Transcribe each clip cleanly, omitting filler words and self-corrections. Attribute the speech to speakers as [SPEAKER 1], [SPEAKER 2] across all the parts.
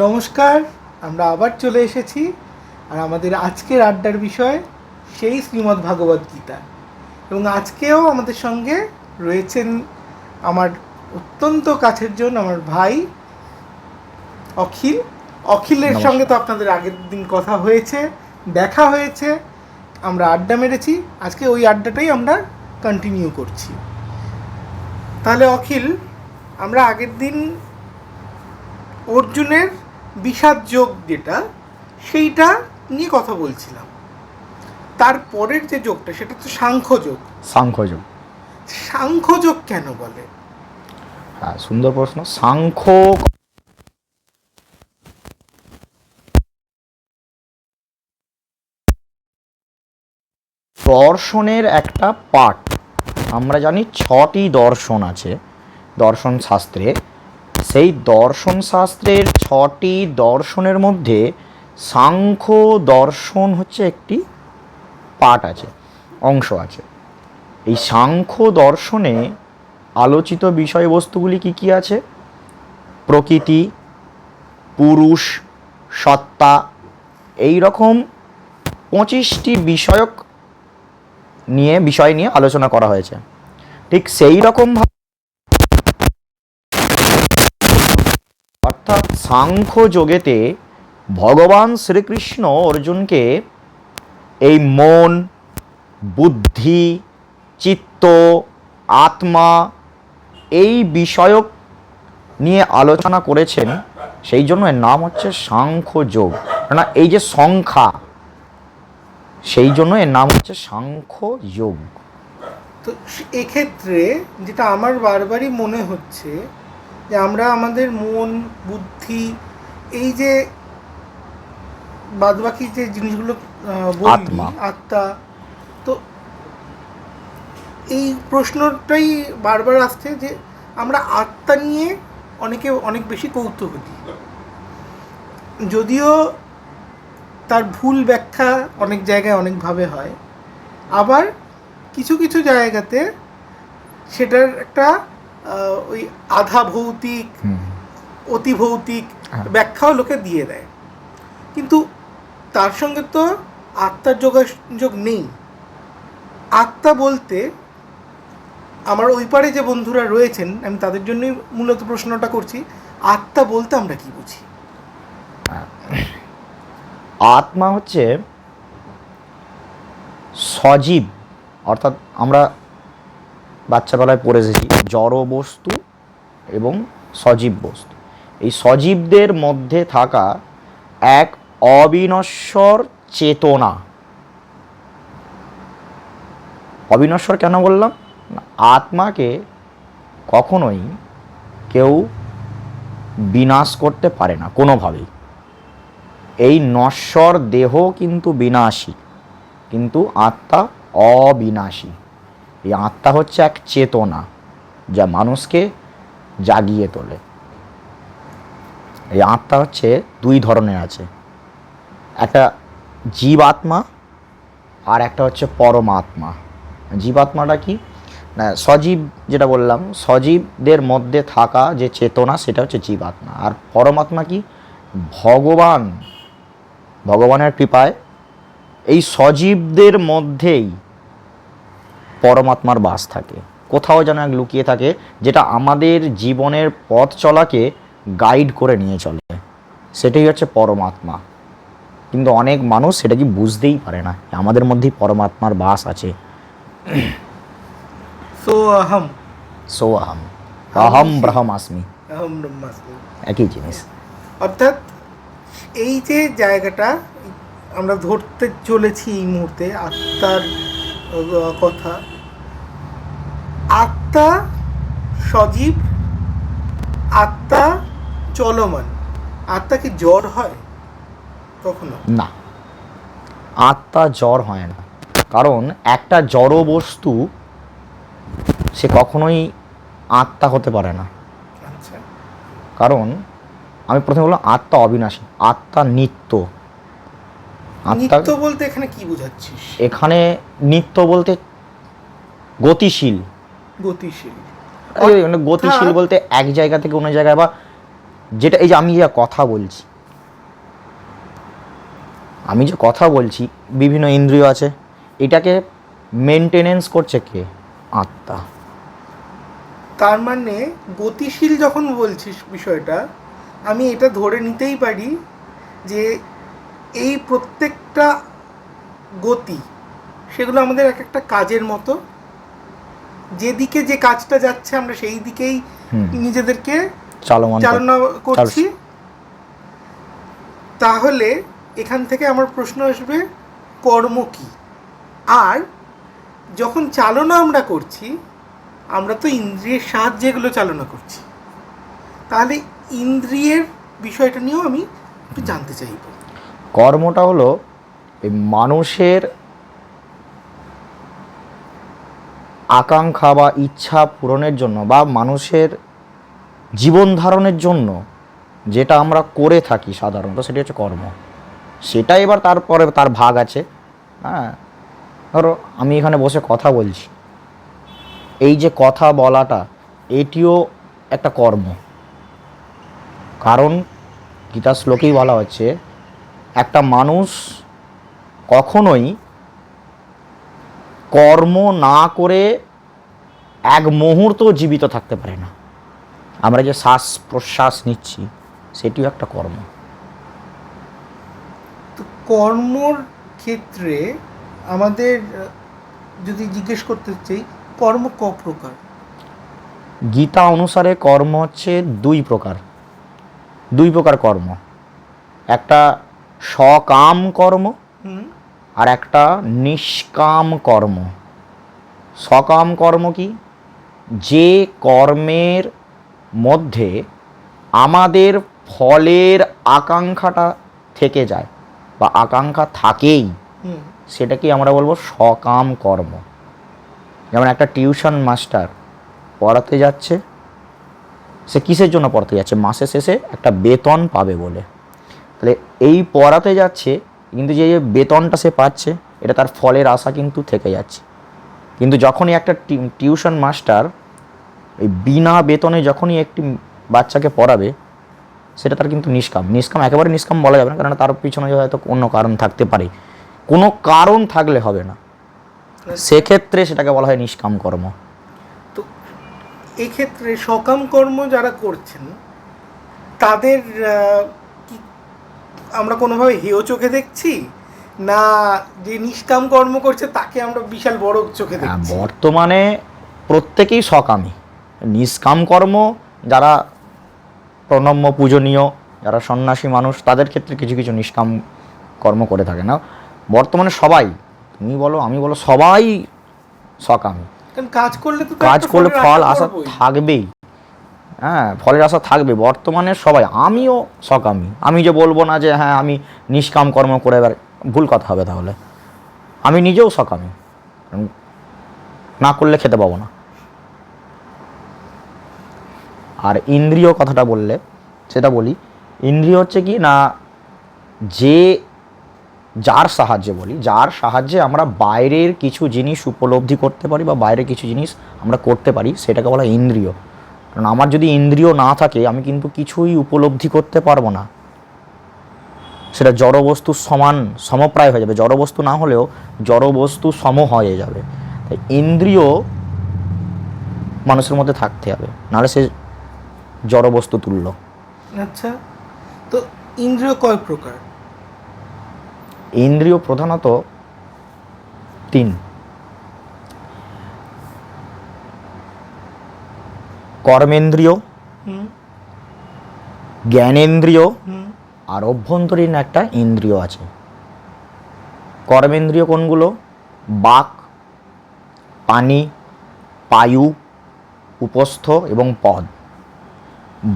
[SPEAKER 1] নমস্কার, আমরা আবার চলে এসেছি। আর আমাদের আজকের আড্ডার বিষয় সেই শ্রীমদ্ ভাগবত গীতা। এবং আজকেও আমাদের সঙ্গে রয়েছেন আমার অত্যন্ত কাছের জন, আমার ভাই অখিল। অখিলের সঙ্গে তো আপনাদের আগের দিন কথা হয়েছে, দেখা হয়েছে, আমরা আড্ডা মেরেছি। আজকে ওই আড্ডাটাই আমরা কন্টিনিউ করছি। তাহলে অখিল, আমরা আগের দিন অর্জুনের বিষাদ যোগ যেটা, সেইটা নিয়ে কথা বলছিলাম। তারপরের যে যোগটা সেটা তো সাংখ্যযোগ। সাংখ্যযোগ কেন বলে?
[SPEAKER 2] হ্যাঁ, সুন্দর প্রশ্ন। দর্শনের একটা পাঠ। আমরা জানি 6টি দর্শন আছে দর্শন শাস্ত্রে। সেই দর্শন শাস্ত্রের 6টি দর্শনের মধ্যে সাংখ্য দর্শন হচ্ছে একটি পাঠ আছে, অংশ আছে। এই সাংখ্য দর্শনে আলোচিত বিষয়বস্তুগুলি কি কি আছে? প্রকৃতি, পুরুষ, সত্তা, এই রকম 25টি বিষয় নিয়ে আলোচনা করা হয়েছে। ঠিক সেই রকমভাবে অর্থাৎ সাংখ্য যোগেতে ভগবান শ্রীকৃষ্ণ অর্জুনকে এই মন, বুদ্ধি, চিত্ত, আত্মা এই বিষয়ক নিয়ে আলোচনা করেছেন। সেই জন্য এর নাম হচ্ছে সাংখ্য যোগ। না, এই যে সংখ্যা, সেই জন্য এর নাম হচ্ছে সাংখ্য যোগ।
[SPEAKER 1] তো এক্ষেত্রে যেটা আমার বারবারই মনে হচ্ছে যে আমরা আমাদের মন, বুদ্ধি, এই যে বাদবাকি যে জিনিসগুলো বলি, আত্মা, তো এই প্রশ্নটাই বারবার আসছে যে আমরা আত্মা নিয়ে অনেক বেশি কৌতূহলী, যদিও তার ভুল ব্যাখ্যা অনেক জায়গায় অনেকভাবে হয়। আবার কিছু কিছু জায়গাতে সেটার একটা ওই আধা ভৌতিক, অতি ভৌতিক ব্যাখ্যাও লোকে দিয়ে দেয়। কিন্তু তার সঙ্গে তো আত্মার যোগাযোগ নেই। আত্মা বলতে আমার ওই পারে যে বন্ধুরা রয়েছেন, আমি তাদের জন্যই মূলত প্রশ্নটা করছি, আত্মা বলতে আমরা কি বুঝি?
[SPEAKER 2] আত্মা হচ্ছে সজীব, অর্থাৎ আমরা বাচ্চাবেলায় পড়ে এসেছি জড় বস্তু এবং সজীব বস্তু। এই সজীবদের মধ্যে থাকা এক অবিনশ্বর চেতনা। অবিনশ্বর কেন বললাম? আত্মাকে কখনোই কেউ বিনাশ করতে পারে না কোনোভাবেই। এই নশ্বর দেহ কিন্তু বিনাশী, কিন্তু আত্মা অবিনাশী। এই আত্মা হচ্ছে এক চেতনা যা মানুষকে জাগিয়ে তোলে। এই আত্মা হচ্ছে দুই ধরনের আছে, একটা জীবাত্মা আর একটা হচ্ছে পরমাত্মা। জীবাত্মাটা কি না, সজীব যেটা বললাম, সজীবদের মধ্যে থাকা যে চেতনা সেটা হচ্ছে জীবাত্মা। আর পরমাত্মা কি? ভগবানের কৃপায় এই সজীবদের মধ্যেই পরমাত্মার বাস থাকে, কোথাও যেন এক লুকিয়ে থাকে, যেটা আমাদের জীবনের পথ চলাকে গাইড করে নিয়ে চলে। সেটাই হচ্ছে পরমাত্মা। কিন্তু অনেক মানুষ সেটা কি বুঝতেই পারে না, আমাদের মধ্যেই পরমাত্মার বাস আছে। অহম ব্রহ্মাস্মি, একই জিনিস।
[SPEAKER 1] অর্থাৎ এই যে জায়গাটা আমরা ধরতে চলেছি এই মুহূর্তে, আত্মার কথা, আত্মা সজীব, আত্মা চলমান। আত্মা কি জ্বর হয় কখনো?
[SPEAKER 2] না, আত্মা জ্বর হয় না। কারণ একটা জড় বস্তু সে কখনোই আত্মা হতে পারে না।
[SPEAKER 1] আচ্ছা,
[SPEAKER 2] কারণ আমি প্রথমে বললাম আত্মা অবিনাশী, আত্মা নিত্য।
[SPEAKER 1] নিত্য বলতে এখানে কি বোঝাচ্ছিস?
[SPEAKER 2] এখানে নিত্য বলতে গতিশীল।
[SPEAKER 1] গতিশীল
[SPEAKER 2] গতিশীল বলতে এক জায়গা থেকে অন্য জায়গায় বা যেটা এই যে আমি যে কথা বলছি, বিভিন্ন ইন্দ্রিয় আছে, এটাকে মেনটেনেন্স করছে কে? আত্মা।
[SPEAKER 1] তার মানে গতিশীল যখন বলছিস বিষয়টা, আমি এটা ধরে নিতেই পারি যে এই প্রত্যেকটা গতি সেগুলো আমাদের এক একটা কাজের মতো, যেদিকে যে কাজটা যাচ্ছে আমরা সেই দিকেই নিজেদেরকে চালনা করছি। তাহলে এখান থেকে আমার প্রশ্ন আসবে, কর্ম কি? আর যখন চালনা আমরা করছি, আমরা তো ইন্দ্রিয়ের সাহায্যে এগুলো চালনা করছি, তাহলে ইন্দ্রিয়ের বিষয়টা নিয়েও আমি একটু জানতে চাইব।
[SPEAKER 2] কর্মটা হলো এই মানুষের আকাঙ্ক্ষা বা ইচ্ছা পূরণের জন্য বা মানুষের জীবন ধারণের জন্য যেটা আমরা করে থাকি সাধারণত, সেটি হচ্ছে কর্ম। সেটা এবার তারপরে তার ভাগ আছে। হ্যাঁ, ধরো আমি এখানে বসে কথা বলছি, এই যে কথা বলাটা এটিও একটা কর্ম। কারণ গীতার শ্লোকেই বলা হচ্ছে একটা মানুষ কখনোই কর্ম না করে এক মুহূর্ত জীবিত থাকতে পারে না। আমরা যে শ্বাস প্রশ্বাস নিচ্ছি সেটিও একটা কর্ম।
[SPEAKER 1] তো কর্মর ক্ষেত্রে আমাদের যদি জিজ্ঞেস করতে চাই, কর্ম ক প্রকার?
[SPEAKER 2] গীতা অনুসারে কর্ম হচ্ছে দুই প্রকার কর্ম। একটা সকাম কর্ম আর একটা নিষ্কাম কর্ম। সকাম কর্ম কি? যে কর্মের মধ্যে আমাদের ফলের আকাঙ্ক্ষাটা থেকে যায় বা আকাঙ্ক্ষা থাকেই, সেটাকে আমরা বলবো সকাম কর্ম। যেমন একটা টিউশন মাস্টার পড়াতে যাচ্ছে, সে কিসের জন্য পড়াতে যাচ্ছে? মাসের শেষে একটা বেতন পাবে বলে। তাহলে এই পড়াতে যাচ্ছে, কিন্তু যে বেতনটা সে পাচ্ছে এটা তার ফলের আশা কিন্তু থেকে যাচ্ছে। কিন্তু যখনই একটা টিউশন মাস্টার এই বিনা বেতনে যখনই একটি বাচ্চাকে পড়াবে, সেটা তার কিন্তু নিষ্কাম একেবারে নিষ্কাম বলা যাবে না, কারণ তার পিছনে হয়তো অন্য কারণ থাকতে পারে। কোনো কারণ থাকলে হবে না, সেক্ষেত্রে সেটাকে বলা হয় নিষ্কাম কর্ম।
[SPEAKER 1] তো এক্ষেত্রে সকাম কর্ম যারা করছেন তাদের কি আমরা কোনোভাবে হেয় চোখে দেখছি, না যে নিষ্কাম কর্ম করছে তাকে আমরা বিশাল বড় চোখে দেখছি?
[SPEAKER 2] বর্তমানে প্রত্যেকেই সকামী। নিষ্কাম কর্ম যারা প্রণম্য পূজনীয়, যারা সন্ন্যাসী মানুষ, তাদের ক্ষেত্রে কিছু কিছু নিষ্কাম কর্ম করে থাকে না। বর্তমানে সবাই, তুমি বলো আমি বলো, সবাই সকামী।
[SPEAKER 1] কাজ করলে
[SPEAKER 2] ফল আশা থাকবেই। হ্যাঁ, ফলের আশা থাকবে। বর্তমানে সবাই, আমিও সকামী। আমি যে বলবো না যে হ্যাঁ আমি নিষ্কাম কর্ম করে, এবার ভুল কথা হবে। তাহলে আমি নিজেও সকামী, না করলে খেতে পাবো না। আর ইন্দ্রিয় কথাটা বললে, সেটা বলি, ইন্দ্রিয় হচ্ছে কি না, যার সাহায্যে আমরা বাইরের কিছু জিনিস উপলব্ধি করতে পারি বা বাইরের কিছু জিনিস আমরা করতে পারি, সেটাকে বলা ইন্দ্রিয়। কারণ আমার যদি ইন্দ্রিয় না থাকে, আমি কিন্তু কিছুই উপলব্ধি করতে পারবো না। সেটা জড়বস্তুর সমপ্রায় হয়ে যাবে। জড়বস্তু না হলেও জড়বস্তু সম হয়ে যাবে। তাই ইন্দ্রিয় মানুষের মধ্যে থাকতে হবে, নাহলে সে জড়বস্তু তুল্য।
[SPEAKER 1] আচ্ছা, তো ইন্দ্রিয় কয় প্রকার?
[SPEAKER 2] ইন্দ্রিয় প্রধানত 3: কর্মেন্দ্রিয়, জ্ঞানেন্দ্রিয় আর অভ্যন্তরীণ একটা ইন্দ্রিয় আছে। কর্মেন্দ্রিয় কোনগুলো? বাক, পানি, পায়ু, উপস্থ এবং পদ।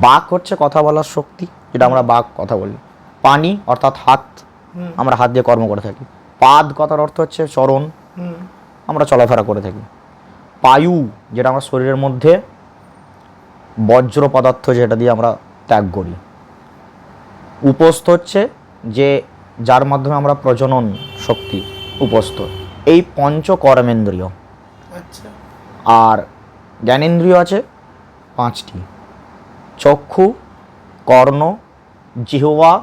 [SPEAKER 2] বাক হচ্ছে কথা বলার শক্তি, যেটা আমরা বাক কথা বলি। পানি অর্থাৎ হাত, আমরা হাত দিয়ে কর্ম করে থাকি। পাদ কথার অর্থ হচ্ছে চরণ, আমরা চলাফেরা করে থাকি। পায়ু, যেটা আমরা শরীরের মধ্যে বজ্র পদার্থ, যেটা দিয়ে আমরা ত্যাগ করি। উপস্থ হচ্ছে যে যার মাধ্যমে আমরা প্রজনন শক্তি, উপস্থ। এই পঞ্চ কর্মেন্দ্রিয়।
[SPEAKER 1] আচ্ছা।
[SPEAKER 2] আর জ্ঞানেন্দ্রিয় আছে 5টি: চক্ষু, কর্ণ, জিহ্বা,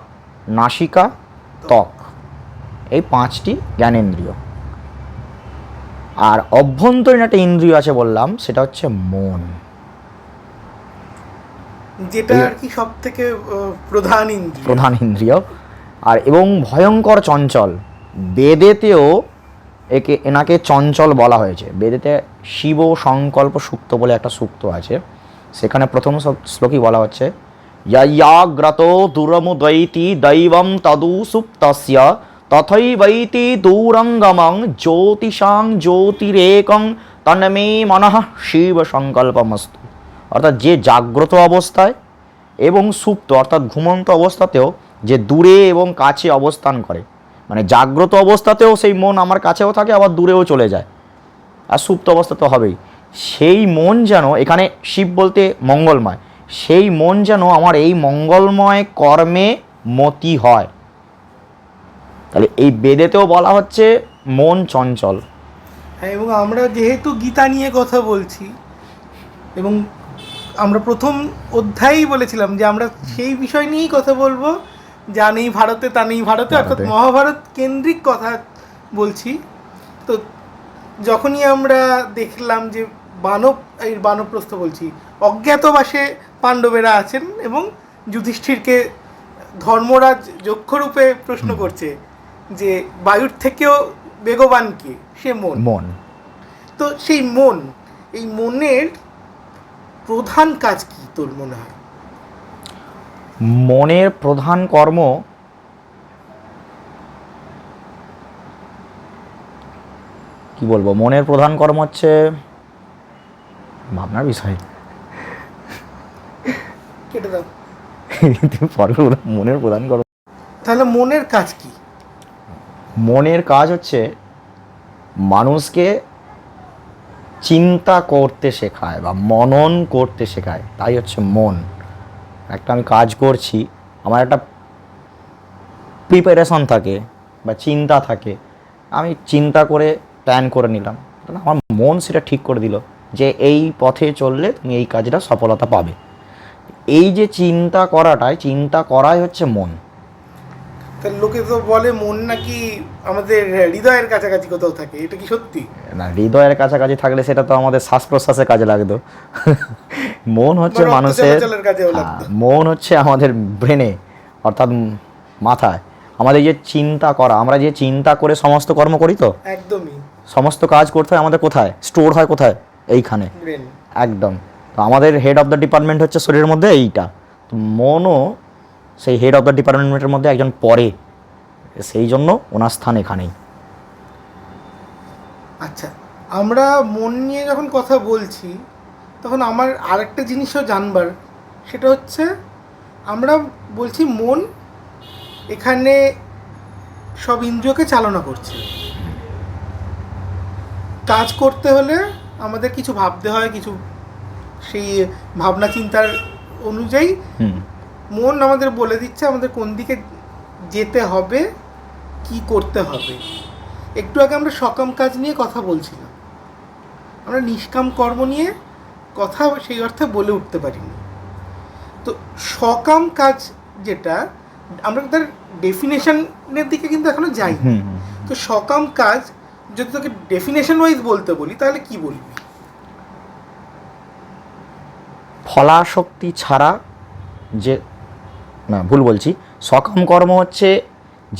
[SPEAKER 2] নাসিকা, ত্বক, এই 5টি জ্ঞানেন্দ্রিয়। আর অভ্যন্তরীণ একটা ইন্দ্রিয় আছে বললাম, সেটা হচ্ছে মন,
[SPEAKER 1] যেটা আর কি সব থেকে প্রধান
[SPEAKER 2] ইন্দ্রিয়। আর এবং ভয়ঙ্কর চঞ্চল, বেদেতেও এনাকে চঞ্চল বলা হয়েছে। বেদেতে শিব সংকল্প সূক্ত বলে একটা সূক্ত আছে, সেখানে প্রথম শ্লোকই বলা হচ্ছে ইয়াগ্রত দুরমুদৈতি দৈবম তদু সুপ্তস্য তথৈবৈতি দূরঙ্গমং জ্যোতিষাং জ্যোতিরেকং তন্মে মনঃ শিব সংকল্পমস্তু। অর্থাৎ যে জাগ্রত অবস্থায় এবং সুপ্ত অর্থাৎ ঘুমন্ত অবস্থাতেও যে দূরে এবং কাছে অবস্থান করে, মানে জাগ্রত অবস্থাতেও সেই মন আমার কাছেও থাকে, আবার দূরেও চলে যায়, আর সুপ্ত অবস্থা তো হবেই। সেই মন যেন, এখানে শিব বলতে মঙ্গলময়, সেই মন যেন আমার এই মঙ্গলময় কর্মে মতি হয়। তাহলে এই বেদেতেও বলা হচ্ছে মন চঞ্চল।
[SPEAKER 1] হ্যাঁ, এবং আমরা যেহেতু গীতা নিয়ে কথা বলছি, এবং আমরা প্রথম অধ্যায়েই বলেছিলাম যে আমরা সেই বিষয় নিয়েই কথা বলবো, যা নেই ভারতে তা নেই ভারতে, অর্থাৎ মহাভারত কেন্দ্রিক কথা বলছি। তো যখনই আমরা দেখলাম যে বানপ্রস্থ বলছি, অজ্ঞাতবাসে পাণ্ডবেরা আছেন এবং যুধিষ্ঠিরকে ধর্মরাজ যক্ষরূপে প্রশ্ন করছে যে বায়ুর থেকেও বেগবান কে, সে মন। তো সেই এই মনের প্রধান কাজ কি তোর মনে হয়?
[SPEAKER 2] মনের প্রধান কর্ম কি বলবো, মনের প্রধান কর্ম হচ্ছে ভাবনার বিষয়।
[SPEAKER 1] কেটে দাও।
[SPEAKER 2] মনের প্রধান কর্ম,
[SPEAKER 1] তাহলে মনের কাজ কি?
[SPEAKER 2] মনের কাজ হচ্ছে মানুষকে চিন্তা করতে শেখায় বা মনন করতে শেখায়, তাই হচ্ছে মন। একটা আমি কাজ করছি, আমার একটা প্রিপারেশন থাকে বা চিন্তা থাকে, আমি চিন্তা করে প্ল্যান করে নিলাম, আমার মন সেটা ঠিক করে দিল যে এই পথে চললে তুমি এই কাজটা সফলতা পাবে। এই যে চিন্তা করাই হচ্ছে মন।
[SPEAKER 1] তার লোকে তো বলে মন নাকি আমাদের হৃদয়ের কাছাকাছি কোথাও থাকে, এটা কি সত্যি?
[SPEAKER 2] না, হৃদয়ের কাছাকাছি থাকলে সেটা তো আমাদের শ্বাস প্রশ্বাসের কাজে লাগতো। মন হচ্ছে মানুষের, মন হচ্ছে আমাদের ব্রেনে অর্থাৎ মাথায়। আমাদের যে চিন্তা করা, আমরা যে চিন্তা করে সমস্ত কর্ম করি, তো
[SPEAKER 1] একদমই
[SPEAKER 2] সমস্ত কাজ করতে হয় আমাদের কোথায়, স্টোর হয় কোথায়, এইখানে একদম। তো আমাদের হেড অফ দ্য ডিপার্টমেন্ট হচ্ছে শরীরের মধ্যে এইটা, তো মনও সেই হেড অফ দ্য ডিপার্টমেন্টের মধ্যে একজন পড়ে, সেই জন্য ওনার স্থান এখানেই।
[SPEAKER 1] আচ্ছা, আমরা মন নিয়ে যখন কথা বলছি তখন আমার আরেকটা জিনিসও জানবার, সেটা হচ্ছে আমরা বলছি মন এখানে সব ইন্দ্রিয়কে চালনা করছে। কাজ করতে হলে আমাদের কিছু ভাবতে হয়, কিছু সেই ভাবনা চিন্তার অনুযায়ী মন আমাদের বলে দিচ্ছে আমাদের কোন দিকে যেতে হবে, কি করতে হবে। একটু আগে আমরা সকাম কাজ নিয়ে কথা বলছিলাম, আমরা নিষ্কাম কর্ম নিয়ে কথা সেই অর্থে বলে উঠতে পারিনি। তো সকাম কাজ যেটা, আমরা তার ডেফিনেশনের দিকে কিন্তু এখনো যাই। তো সকাম কাজ যদি তোকে ডেফিনেশন ওয়াইজ বলতে বলি, তাহলে কি বলবি?
[SPEAKER 2] ফলাশক্তি ছাড়া যে, না ভুল বলছি, সকাম কর্ম হচ্ছে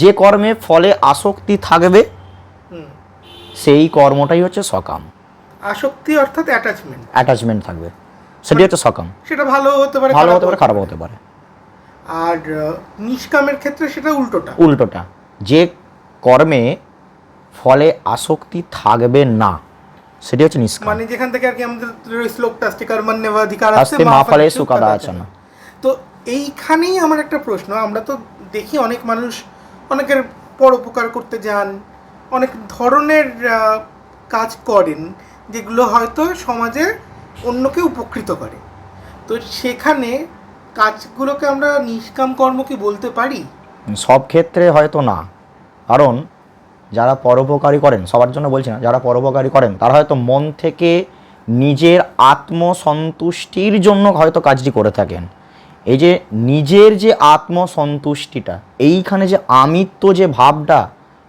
[SPEAKER 2] যে কর্মে ফলে আসক্তি থাকবে, সেই কর্মটাই হচ্ছে সকাম।
[SPEAKER 1] আসক্তি অর্থাৎ
[SPEAKER 2] অ্যাটাচমেন্ট থাকবে, সেটি হচ্ছে সকাম।
[SPEAKER 1] সেটা ভালো হতে পারে,
[SPEAKER 2] খারাপ হতে পারে।
[SPEAKER 1] আর নিষ্কামের ক্ষেত্রে সেটা
[SPEAKER 2] উল্টোটা, যে কর্মে ফলে আসক্তি থাকবে না, সেটি হচ্ছে নিষ্কাম।
[SPEAKER 1] মানে যেখান থেকে আর কি আমাদের শ্লোকটা আসছে, কর্মণ্যেবাধিকার
[SPEAKER 2] আসতে মা ফলে সুখাদাচনা।
[SPEAKER 1] তো এইখানেই আমার একটা প্রশ্ন, আমরা তো দেখি অনেক মানুষ অনেকের পরোপকার করতে যান, অনেক ধরনের কাজ করেন যেগুলো হয়তো সমাজে অন্যকে উপকৃত করে। তো সেখানে কাজগুলোকে আমরা নিষ্কাম কর্ম কি বলতে পারি?
[SPEAKER 2] সব ক্ষেত্রে হয়তো না, কারণ যারা পরোপকারী করেন, সবার জন্য বলছি না, যারা পরোপকারী করেন তারা হয়তো মন থেকে নিজের আত্মসন্তুষ্টির জন্য হয়তো কাজটি করে থাকেন, এই যে নিজের যে আত্মসন্তুষ্টিটা, এইখানে যে আমিত্ব যে ভাবটা,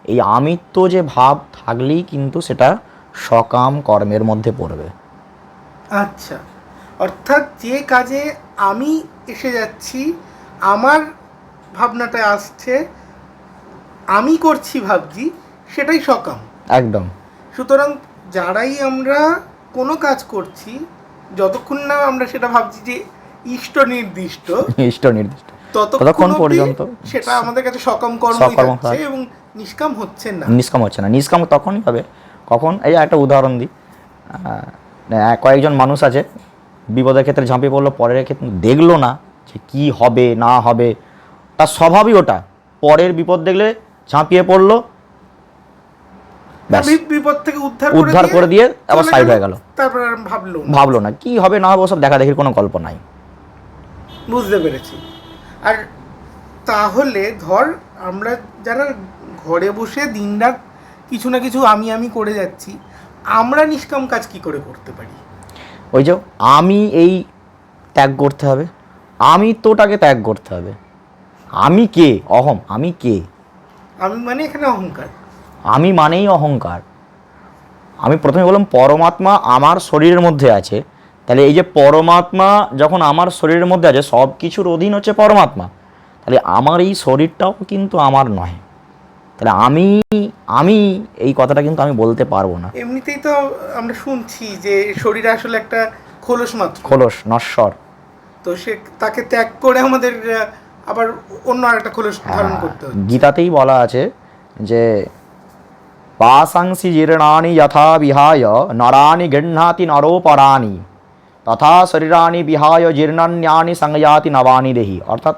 [SPEAKER 2] এই আমিত্ব যে ভাব থাকলেই কিন্তু সেটা সকাম কর্মের মধ্যে পড়বে।
[SPEAKER 1] আচ্ছা, অর্থাৎ যে কাজে আমি এসে যাচ্ছি, আমার ভাবনাটা আসছে, আমি করছি ভাবছি, সেটাই সকাম।
[SPEAKER 2] একদম।
[SPEAKER 1] সুতরাং যারাই আমরা কোনো কাজ করছি, যতক্ষণ না আমরা সেটা ভাবছি যে ইষ্ট নির্দিষ্ট,
[SPEAKER 2] ইষ্ট নির্দিষ্ট,
[SPEAKER 1] ততক্ষণ
[SPEAKER 2] পর্যন্ত
[SPEAKER 1] পর্যন্ত সেটা আমাদের কাছে সকাম কর্মই
[SPEAKER 2] সকর্ম
[SPEAKER 1] হচ্ছে
[SPEAKER 2] হয়।
[SPEAKER 1] এবং নিষ্কাম হচ্ছে না।
[SPEAKER 2] নিষ্কাম হচ্ছে না। নিষ্কাম তখনই হবে কখন, এই একটা উদাহরণ দিই, কয়েকজন মানুষ আছে বিপদের ক্ষেত্রে ঝাঁপিয়ে পড়লো, পরের ক্ষেত্রে দেখলো না যে কী হবে না হবে, তার স্বভাবই ওটা, পরের বিপদ দেখলে ঝাঁপিয়ে পড়লো, ব্যাস,
[SPEAKER 1] বিপদ থেকে
[SPEAKER 2] উদ্ধার করে দিয়ে আবার
[SPEAKER 1] চলে
[SPEAKER 2] সাইড হয়ে গেল,
[SPEAKER 1] তারপর আর
[SPEAKER 2] ভাবলো না কি হবে না হবে, ওসব দেখা দেখির কোনো গল্প নাই।
[SPEAKER 1] বুঝতে পেরেছি। আর তাহলে ধর আমরা যারা ঘরে বসে দিনরাত কিছু না কিছু আমি করে যাচ্ছি, আমরা নিষ্কাম কাজ কি করে করতে পারি?
[SPEAKER 2] ওই যে আমি এই ত্যাগ করতে হবে, আমি তোটাকে ত্যাগ করতে হবে। আমি কে? অহম। আমি কে?
[SPEAKER 1] আমি মানে এখানে অহংকার।
[SPEAKER 2] আমি মানেই অহংকার। আমি প্রথমে বললাম পরমাত্মা আমার শরীরের মধ্যে আছে, তাহলে এই যে পরমাত্মা যখন আমার শরীরের মধ্যে আছে, সব কিছুর অধীন হচ্ছে পরমাত্মা, তাহলে আমার এই শরীরটাও কিন্তু আমার নয়। তাহলে আমি আমি এই কথাটা কিন্তু আমি বলতে পারবো না।
[SPEAKER 1] এমনিতেই তো আমরা শুনছি যে শরীর আসলে একটা খোলস মাত্র,
[SPEAKER 2] খোলস, নশ্বর।
[SPEAKER 1] তো সে তাকে ত্যাগ করে আমাদের আবার অন্য আরেকটা খোলস ধারণ করতে হচ্ছে।
[SPEAKER 2] গীতাতেই বলা আছে যে পাশাংসি জীর্ণানি যথা বিহায় নরানি গৃহ্ণাতি নরোপরাণি তথা শরীরানি বিহায় জীর্ণান্যানি সংয়াতি নবানি দেহি। অর্থাৎ